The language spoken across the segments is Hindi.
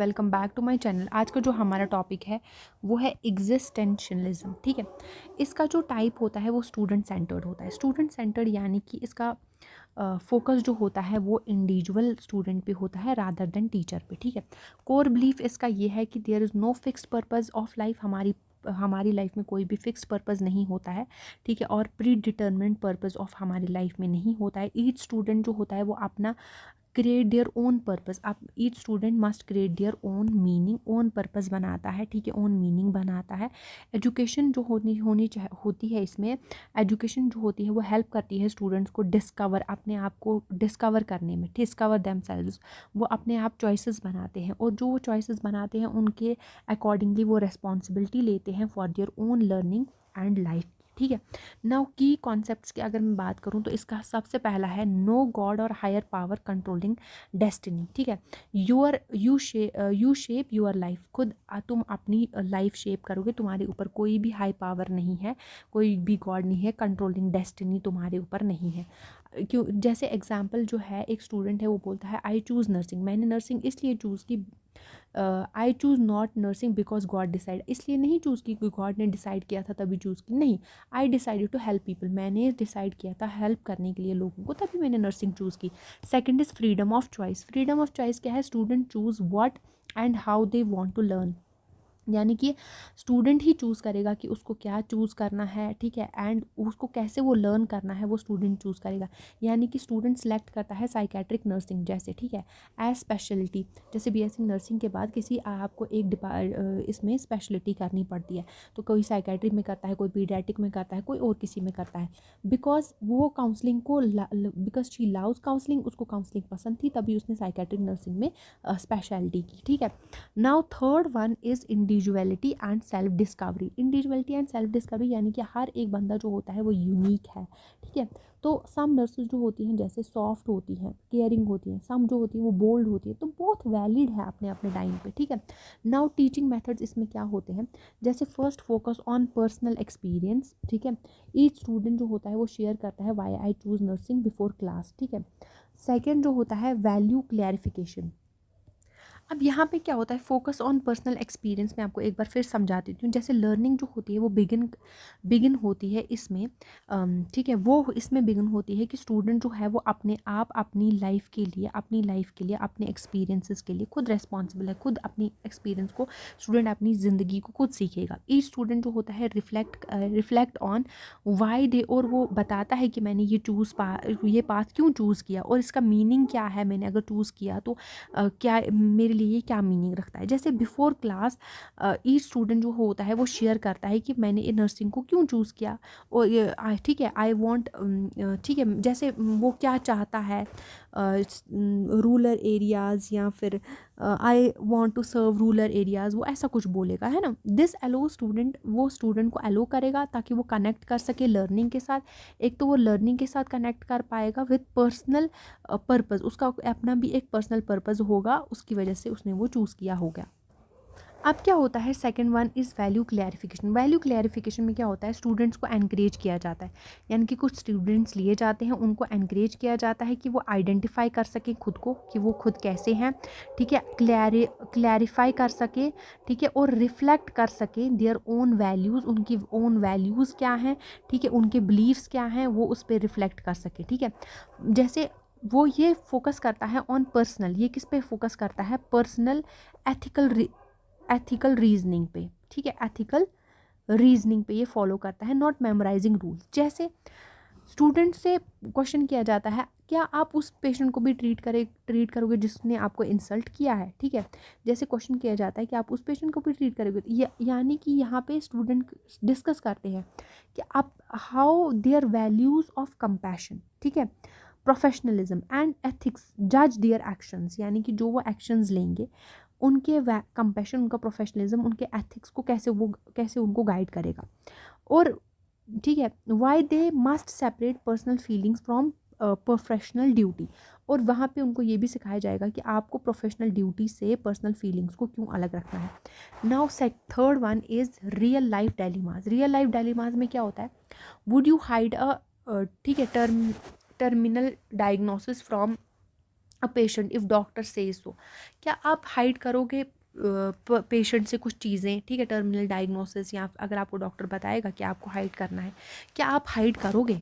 Welcome back to my channel. आज का जो हमारा टॉपिक है वो है एग्जिस्टेंशनलिज्म। ठीक है, इसका जो टाइप होता है वो स्टूडेंट सेंटर्ड होता है। स्टूडेंट सेंटर्ड यानी कि इसका फोकस जो होता है वो इंडिविजुअल स्टूडेंट पे होता है रादर देन टीचर पे। ठीक है, कोर बिलीफ इसका ये है कि there is no fixed purpose of life. हमारी लाइफ में कोई भी फिक्स पर्पस नहीं होता है। ठीक है, और प्री डिटर्मिनेंट पर्पस ऑफ हमारी लाइफ में नहीं होता है। ईच स्टूडेंट जो होता है वो अपना क्रिएट देयर ओन पर्पस। आप each student must create their own meaning, own purpose बनाता है। ठीक है, ओन मीनिंग बनाता है। एजुकेशन जो होती है इसमें, एजुकेशन जो होती है वो हेल्प करती है स्टूडेंट्स को डिस्कवर, अपने आप को डिस्कवर करने में, डिस्कवर देमसेल्व्स। वो अपने आप चॉइसेस बनाते हैं और जो वो चॉइसेस बनाते हैं उनके अकॉर्डिंगली वो रिस्पॉन्सिबिलिटी लेते हैं for their own learning and life. ठीक है, नाउ की कॉन्सेप्ट्स की अगर मैं बात करूँ तो इसका सबसे पहला है नो गॉड और हायर पावर कंट्रोलिंग डेस्टिनी। ठीक है, यू शेप यूर लाइफ। खुद तुम अपनी लाइफ शेप करोगे, तुम्हारे ऊपर कोई भी हाई पावर नहीं है, कोई भी गॉड नहीं है, कंट्रोलिंग डेस्टिनी तुम्हारे ऊपर नहीं है। क्यों, जैसे एग्जाम्पल जो है, एक स्टूडेंट है वो बोलता है आई चूज़ नर्सिंग, मैंने नर्सिंग इसलिए चूज़ की, I choose not nursing because God decide, इसलिए नहीं चूज़ की क्योंकि गॉड ने डिसाइड किया था तभी चूज़ की, नहीं, I decided to help people, मैंने डिसाइड किया था हेल्प करने के लिए लोगों को, तभी मैंने नर्सिंग चूज़ की। Second is freedom of choice. Freedom of choice क्या है? Student choose what and how they want to learn, यानी कि स्टूडेंट ही चूज़ करेगा कि उसको क्या चूज़ करना है। ठीक है, एंड उसको कैसे वो लर्न करना है वो स्टूडेंट चूज़ करेगा। यानी कि स्टूडेंट सेलेक्ट करता है साइकेट्रिक नर्सिंग जैसे, ठीक है, एज स्पेशलिटी। जैसे बीएससी नर्सिंग के बाद किसी आपको एक इसमें स्पेशलिटी करनी पड़ती है, तो कोई साइकेट्रिक में करता है, कोई पीडियाट्रिक में करता है, कोई और किसी में करता है। बिकॉज वो काउंसलिंग को, बिकॉज शी लव्स काउंसलिंग, उसको काउंसलिंग पसंद थी तभी उसने साइकेट्रिक नर्सिंग में स्पेशलिटी की। ठीक है, now third one is individuality and self discovery. Individuality and self discovery यानी कि हर एक बंदा जो होता है वो यूनिक है। ठीक है, तो सम नर्सेज जो होती हैं जैसे सॉफ्ट होती हैं, केयरिंग होती हैं, सम जो होती हैं वो बोल्ड होती है, तो बहुत वैलिड है अपने अपने टाइम पे। ठीक है, नाउ टीचिंग मेथड्स इसमें क्या होते हैं? जैसे first focus on personal experience. ठीक है, ईच स्टूडेंट जो होता है वो शेयर करता है why I choose nursing before class. ठीक है, सेकेंड जो होता है वैल्यू क्लैरिफिकेशन। अब यहाँ पे क्या होता है, फोकस ऑन पर्सनल एक्सपीरियंस में आपको एक बार फिर समझा देती हूँ। जैसे लर्निंग जो होती है वो बिगिन होती है इसमें, ठीक है, वो इसमें बिगिन होती है कि स्टूडेंट जो है वो अपने आप अपनी लाइफ के लिए, अपने एक्सपीरियंसेस के लिए खुद रेस्पॉन्सिबल है। खुद अपनी एक्सपीरियंस को स्टूडेंट अपनी ज़िंदगी को खुद सीखेगा। ईच स्टूडेंट जो होता है रिफ्लेक्ट ऑन वाई दे, और वो बताता है कि मैंने ये पाथ क्यों चूज़ किया और इसका मीनिंग क्या है, मैंने अगर चूज़ किया तो क्या मेरे लिए क्या मीनिंग रखता है। जैसे बिफोर क्लास ईच स्टूडेंट जो होता है वो शेयर करता है कि मैंने ये नर्सिंग को क्यों चूज़ किया, और ठीक है, आई वांट, ठीक है, जैसे वो क्या चाहता है, रूरल एरियाज़ या फिर I want to serve rural areas, वो ऐसा कुछ बोलेगा, है ना। दिस अलो स्टूडेंट, वो स्टूडेंट को अलो करेगा ताकि वो कनेक्ट कर सके लर्निंग के साथ। एक तो वो लर्निंग के साथ कनेक्ट कर पाएगा विद पर्सनल पर्पस, उसका अपना भी एक पर्सनल पर्पस होगा, उसकी वजह से उसने वो चूज़ किया होगा। अब क्या होता है, second one is value clarification. Value clarification में क्या होता है, स्टूडेंट्स को एनकरेज किया जाता है, यानी कि कुछ स्टूडेंट्स लिए जाते हैं, उनको एनकरेज किया जाता है कि वो आइडेंटिफाई कर सकें खुद को कि वो खुद कैसे हैं। ठीक है, क्लैरिफाई कर सके, ठीक है, और रिफ्लेक्ट कर सके देयर ओन वैल्यूज़, उनकी ओन वैल्यूज़ क्या हैं, ठीक है, उनके बिलीव्स क्या हैं, वो उस पर रिफ्लेक्ट कर सके। ठीक है, जैसे वो ये फोकस करता है ऑन पर्सनल, ये किस पे फोकस करता है, पर्सनल एथिकल रीजनिंग पे। ठीक है, एथिकल रीजनिंग पे ये फॉलो करता है, नॉट मेमोराइजिंग रूल्स। जैसे स्टूडेंट से क्वेश्चन किया जाता है, क्या आप उस पेशेंट को भी ट्रीट करोगे जिसने आपको इंसल्ट किया है। ठीक है, जैसे क्वेश्चन किया जाता है कि आप उस पेशेंट को भी ट्रीट करोगे, यानी कि यहाँ पे स्टूडेंट डिस्कस करते हैं कि आप how their values of compassion, ठीक है, प्रोफेशनलिज्म एंड एथिक्स जज देयर एक्शंस, यानी कि जो वो एक्शंस लेंगे उनके कंपैशन, उनका प्रोफेशनलिज्म, उनके एथिक्स को कैसे उनको गाइड करेगा। और ठीक है, why they must separate personal feelings from professional duty, और वहाँ पे उनको ये भी सिखाया जाएगा कि आपको प्रोफेशनल ड्यूटी से पर्सनल फीलिंग्स को क्यों अलग रखना है। Now third one is real life dilemmas. Real life dilemmas में क्या होता है, वुड यू हाइड ठीक है, terminal diagnosis from a patient if doctor says so. क्या आप हाइड करोगे पेशेंट से कुछ चीज़ें, ठीक है, टर्मिनल डायग्नोसिस या अगर आपको डॉक्टर बताएगा कि आपको हाइड करना है, क्या आप हाइड करोगे?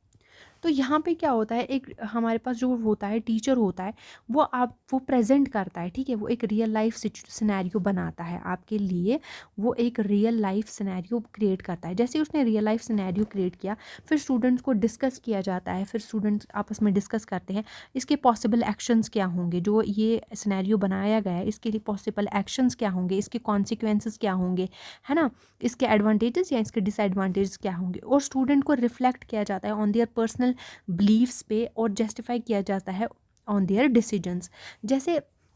तो यहाँ पे क्या होता है, एक हमारे पास जो होता है टीचर होता है, वो प्रेजेंट करता है, ठीक है, वो एक रियल लाइफ सिनेरियो बनाता है आपके लिए, वो एक रियल लाइफ सिनेरियो क्रिएट करता है। जैसे उसने रियल लाइफ सिनेरियो क्रिएट किया, फिर स्टूडेंट्स को डिस्कस किया जाता है, फिर स्टूडेंट्स आपस में डिस्कस करते हैं इसके पॉसिबल एक्शंस क्या होंगे, जो ये सिनेरियो बनाया गया है इसके लिए पॉसिबल एक्शंस क्या होंगे, इसके कॉन्सिक्वेंसेस क्या होंगे, है ना, इसके एडवांटेजेस या इसके डिसएडवांटेजेस क्या होंगे, और स्टूडेंट को रिफ्लेक्ट किया जाता है ऑन देयर पर्सनल बिलीव्स पे और जस्टिफाई किया जाता है ऑन देयर डिसीजंस। जैसे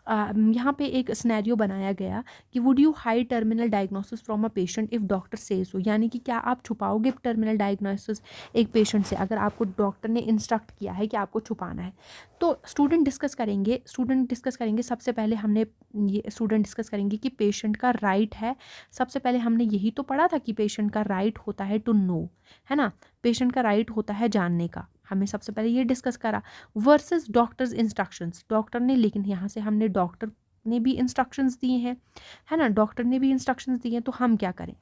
यहाँ पे एक सिनेरियो बनाया गया कि would you hide terminal diagnosis from a patient if doctor says so, यानी कि क्या आप छुपाओगे टर्मिनल डायग्नोसिस एक पेशेंट से अगर आपको डॉक्टर ने इंस्ट्रक्ट किया है कि आपको छुपाना है। तो स्टूडेंट डिस्कस करेंगे सबसे पहले हमने ये स्टूडेंट डिस्कस करेंगे कि पेशेंट का राइट है, सबसे पहले हमने यही तो पढ़ा था कि पेशेंट का राइट होता है टू नो, है ना, पेशेंट का राइट होता है जानने का, हमें सबसे पहले ये डिस्कस करा, वर्सेस डॉक्टर्स इंस्ट्रक्शंस, डॉक्टर ने, लेकिन यहाँ से हमने डॉक्टर ने भी इंस्ट्रक्शंस दिए हैं, है ना, डॉक्टर ने भी इंस्ट्रक्शंस दिए हैं, तो हम क्या करें,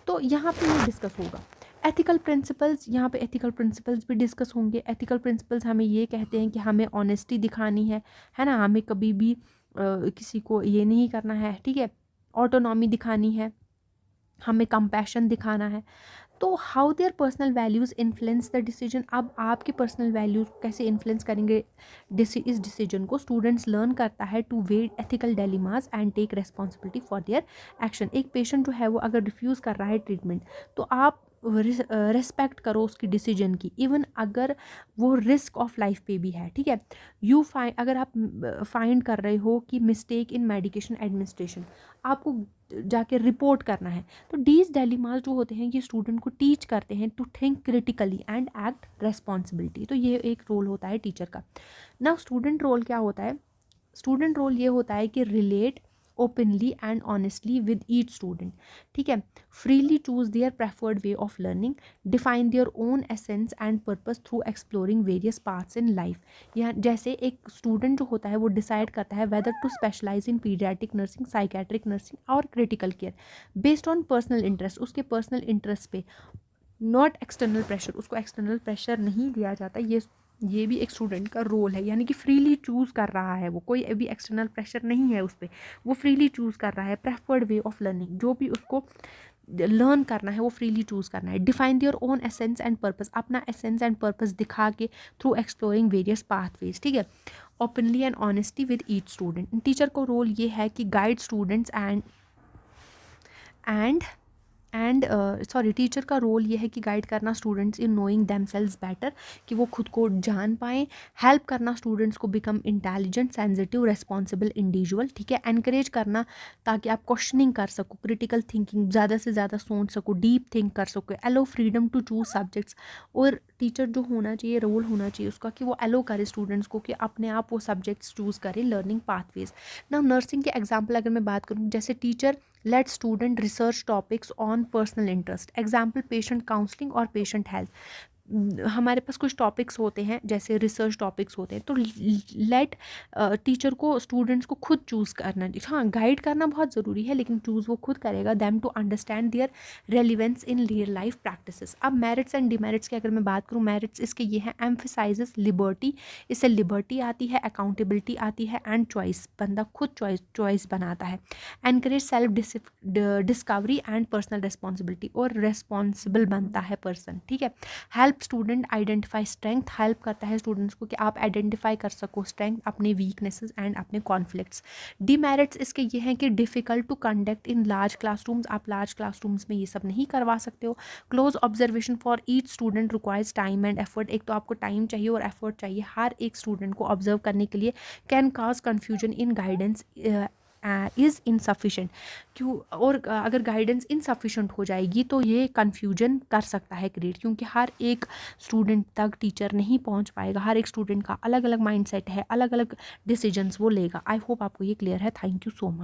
तो यहाँ पे ये डिस्कस होगा। एथिकल प्रिंसिपल्स, यहाँ पे एथिकल प्रिंसिपल्स भी डिस्कस होंगे। एथिकल प्रिंसिपल्स हमें ये कहते हैं कि हमें ऑनेस्टी दिखानी है ना, हमें कभी भी किसी को ये नहीं करना है, ठीक है, ऑटोनॉमी दिखानी है, हमें कंपैशन दिखाना है। तो how their personal values influence the decision, अब आपके पर्सनल वैल्यूज़ कैसे इन्फ्लुएंस करेंगे इस डिसीजन को, स्टूडेंट्स लर्न करता है to weigh ethical dilemmas and take responsibility for their action. एक पेशेंट जो है वो अगर रिफ्यूज़ कर रहा है ट्रीटमेंट, तो आप रिस्पेक्ट करो उसकी डिसीजन की, इवन अगर वो रिस्क ऑफ लाइफ पे भी है, ठीक है। अगर आप फाइंड कर रहे हो कि मिस्टेक इन मेडिकेशन एडमिनिस्ट्रेशन, आपको जाके रिपोर्ट करना है, तो डीज डेलीमास जो होते हैं ये स्टूडेंट को टीच करते हैं to think critically and act responsibility. तो ये एक रोल होता है टीचर का। ना स्टूडेंट रोल क्या होता है, स्टूडेंट रोल ये होता है कि relate openly and honestly with each student, ठीक है, freely choose there preferred way of learning, define their own essence and purpose through exploring various paths in life. यहाँ जैसे एक स्टूडेंट जो होता है वो डिसाइड करता है whether to specialize in pediatric nursing, psychiatric nursing और critical care based on personal interest, उसके पर्सनल इंटरेस्ट पे, नॉट एक्सटर्नल प्रेशर, उसको एक्सटर्नल प्रेशर नहीं दिया जाता। ये भी एक स्टूडेंट का रोल है, यानी कि फ्रीली चूज़ कर रहा है वो, कोई भी एक्सटर्नल प्रेशर नहीं है उस पर, वो फ्रीली चूज़ कर रहा है प्रेफर्ड वे ऑफ लर्निंग, जो भी उसको लर्न करना है वो फ्रीली चूज़ करना है। Define your own essence and purpose, अपना एसेंस एंड पर्पस दिखा के थ्रू एक्सप्लोरिंग वेरियस पाथवेज, ठीक है, openly and honesty with each student. Teacher को रोल ये है कि guide students and sorry, teacher का रोल ये है कि गाइड करना students in knowing themselves better, कि वो खुद को जान पाएँ, हेल्प करना स्टूडेंट्स को become intelligent, sensitive, responsible individual, ठीक है, एनकरेज करना ताकि आप क्वेश्चनिंग कर सको, क्रिटिकल थिंकिंग ज़्यादा से ज़्यादा सोच सको, डीप थिंक कर सको, allow freedom to choose subjects. और टीचर जो होना चाहिए, रोल होना चाहिए उसका कि वो एलो करे स्टूडेंट्स को कि अपने आप वो सब्जेक्ट्स चूज़ करें लर्निंग पाथवेज। ना नर्सिंग के एग्जाम्पल अगर मैं बात करूँ, जैसे teacher let student research topics on personal interest, example patient counselling और पेशेंट हेल्थ। हमारे पास कुछ टॉपिक्स होते हैं जैसे रिसर्च टॉपिक्स होते हैं, तो लेट टीचर को स्टूडेंट्स को खुद चूज़ करना, हाँ गाइड करना बहुत ज़रूरी है, लेकिन चूज़ वो खुद करेगा, them to understand their relevance in real life practices. अब मेरिट्स एंड डिमेरिट्स की अगर मैं बात करूँ, मेरिट्स इसके ये हैं, एम्फेसाइजेस लिबर्टी, इससे लिबर्टी आती है, अकाउंटेबिलिटी आती है एंड चॉइस, बंदा खुद चॉइस बनाता है। Encourage self discovery and personal responsibility, और रेस्पॉन्सिबल बनता है पर्सन, ठीक है। Help student identify strength, help करता है स्टूडेंट्स को कि आप आइडेंटिफाई कर सको स्ट्रेंथ, अपने वीकनेसेस एंड अपने कॉन्फ्लिक्ट्स। डीमेरिट्स इसके ये हैं कि difficult to conduct in large classrooms, आप लार्ज क्लासरूम्स में ये सब नहीं करवा सकते हो। Close observation for each student requires time and effort, एक तो आपको टाइम चाहिए और एफर्ट चाहिए हर एक स्टूडेंट को ऑब्जर्व करने के लिए। Can cause confusion in guidance is insufficient, क्यों, और अगर गाइडेंस इनसफिशेंट हो जाएगी तो ये कन्फ्यूजन कर सकता है क्रिएट, क्योंकि हर एक स्टूडेंट तक टीचर नहीं पहुंच पाएगा, हर एक स्टूडेंट का अलग अलग माइंडसेट है, अलग अलग डिसीजंस वो लेगा। आई होप आपको ये क्लियर है। Thank you so much.